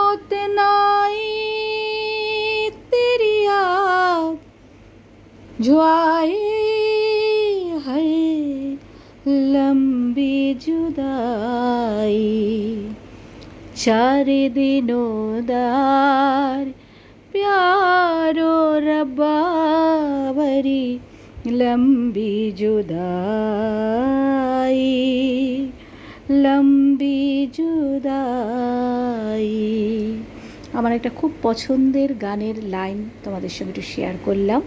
मौत नाई तेरी याद जो आए है लंबी जुदाई चार दिनों दार प्यारो रब्बावरी लंबी जुदाई লম্বি জুদাই। আমার একটা খুব পছন্দের গানের লাইন তোমাদের সঙ্গে একটু শেয়ার করলাম।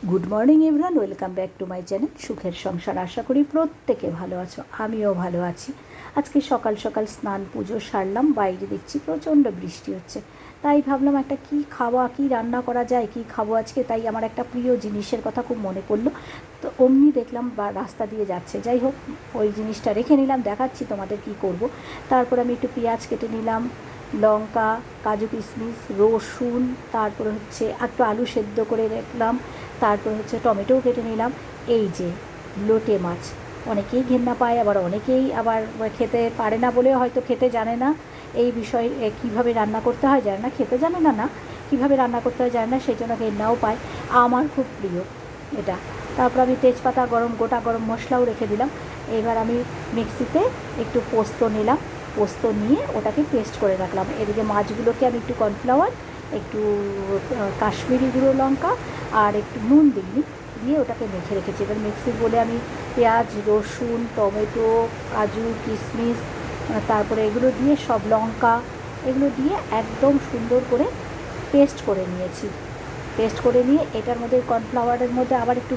Good morning everyone, welcome back to my channel সুখের সংসার। আশা করি প্রত্যেকে ভালো আছো, আমিও ভালো আছি। আজকে সকাল সকাল স্নান পুজো সারলাম, বাইরে দেখছি প্রচণ্ড বৃষ্টি হচ্ছে, তাই ভাবলাম একটা কি খাওয়া, কি রান্না করা যায়, কি খাবো আজকে। তাই আমার একটা প্রিয় জিনিসের কথা খুব মনে পড়লো, তো অমনি দেখলাম বা রাস্তা দিয়ে যাচ্ছে, যাই হোক ওই জিনিসটা রেখে নিলাম, দেখাচ্ছি তোমাদের কি করব। তারপর আমি একটু পেঁয়াজ কেটে নিলাম, লঙ্কা, কাজু কিশমিশ, রসুন, তারপরে হচ্ছে একটু আলু সেদ্ধ করে রাখলাম, তারপর হচ্ছে টমেটোও কেটে নিলাম। এই যে লোটে মাছ, অনেকেই ঘেন্না পায়, আবার অনেকেই আবার খেতে পারে না বলে হয়তো খেতে জানে না এই বিষয়ে, কীভাবে রান্না করতে হয় জানে না, খেতে জানে না, কীভাবে রান্না করতে হয় জানে না, সেই জন্য ঘেন্নাও পায়। আমার খুব প্রিয় এটা। তারপর আমি তেজপাতা, গোটা গরম মশলাও রেখে দিলাম। এবার আমি মিক্সিতে একটু পোস্ত নিলাম, পোস্ত নিয়ে ওটাকে পেস্ট করে রাখলাম। এদিকে মাছগুলোকে আমি একটু কর্নফ্লাওয়ার, একটু কাশ্মীরি গুঁড়ো লঙ্কা আর একটু নুন দিয়ে ওটাকে মেখে রেখেছি। এবার মিক্সি বলে আমি পেঁয়াজ, রসুন, টমেটো, কাজু কিশমিশ, তারপরে এগুলো দিয়ে সব লঙ্কা এগুলো দিয়ে একদম সুন্দর করে পেস্ট করে নিয়েছি। পেস্ট করে নিয়ে এটার মধ্যে কর্নফ্লাওয়ারের মধ্যে আবার একটু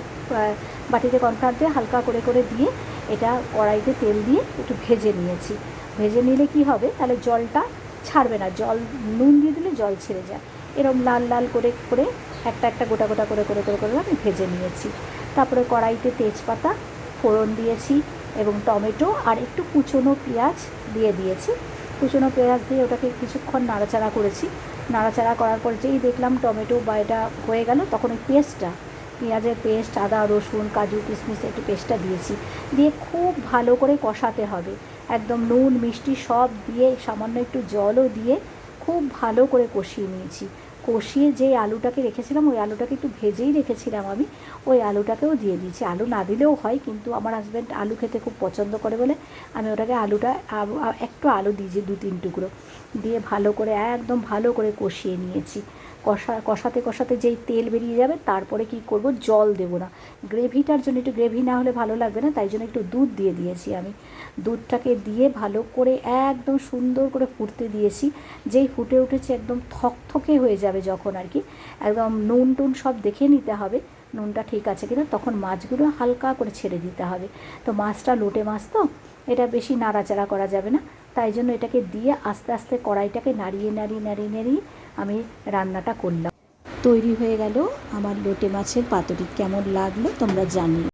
বাটিতে কর্নফ্লাওয়ার দিয়ে হালকা করে দিয়ে এটা কড়াইতে তেল দিয়ে একটু ভেজে নিয়েছি। ভেজে নিলে কি হবে, তাহলে জলটা ছাড়বে না, জল নুন দিয়ে দিলে জল ছেড়ে যায়। এরকম লাল লাল করে একটা গোটা করে আমি ভেজে নিয়েছি। তারপরে কড়াইতে তেজপাতা ফোড়ন দিয়েছি এবং টমেটো আর একটু কুচনো পেঁয়াজ দিয়েছি। কুচনো পেঁয়াজ দিয়ে ওটাকে কিছুক্ষণ নাড়াচাড়া করেছি। নাড়াচাড়া করার পর যেই দেখলাম টমেটো বা এটা হয়ে গেল, তখন ওই পেস্টটা, পেঁয়াজের পেস্ট, আদা রসুন কাজু কিশমিশ একটু পেস্টটা দিয়ে খুব ভালো করে কষাতে হবে। একদম নুন মিষ্টি সব দিয়ে সামান্য একটু জলও দিয়ে খুব ভালো করে কষিয়ে নিয়েছি। কষিয়ে যে আলুটাকে রেখেছিলাম, ওই আলুটাকে একটু ভেজেই রেখেছিলাম আমি, ওই আলুটাকেও দিয়ে দিয়েছি। আলু না দিলেও হয়, কিন্তু আমার হাজব্যান্ড আলু খেতে খুব পছন্দ করে বলে আমি ওটাকে একটু আলু দিয়েছি, 2-3 টুকরো দিয়ে একদম ভালো করে কষিয়ে নিয়েছি। কষাতে যেই তেল বেরিয়ে যাবে, তারপরে কি করব, জল দেবো না। গ্রেভিটার জন্য, একটু গ্রেভি না হলে ভালো লাগবে না, তাই জন্য একটু দুধ দিয়ে দিয়েছি আমি। দুধটাকে দিয়ে ভালো করে একদম সুন্দর করে ফুটতে দিয়েছি। যেই ফুটে উঠেছে একদম থকথকে হয়ে যাবে যখন, আর কি একদম নুন টুন সব দেখে নিতে হবে নুনটা ঠিক আছে কিনা, তখন মাছগুলো হালকা করে ছেড়ে দিতে হবে। তো মাছটা লোটে মাছ, তো এটা বেশি নাড়াচাড়া করা যাবে না, তাই জন্য এটাকে দিয়ে আস্তে আস্তে কড়াইটাকে নাড়িয়ে আমি রান্নাটা করলাম। তৈরি হয়ে গেল আমার লোটে মাছের পাতুরি। কেমন লাগলো তোমরা জানিও।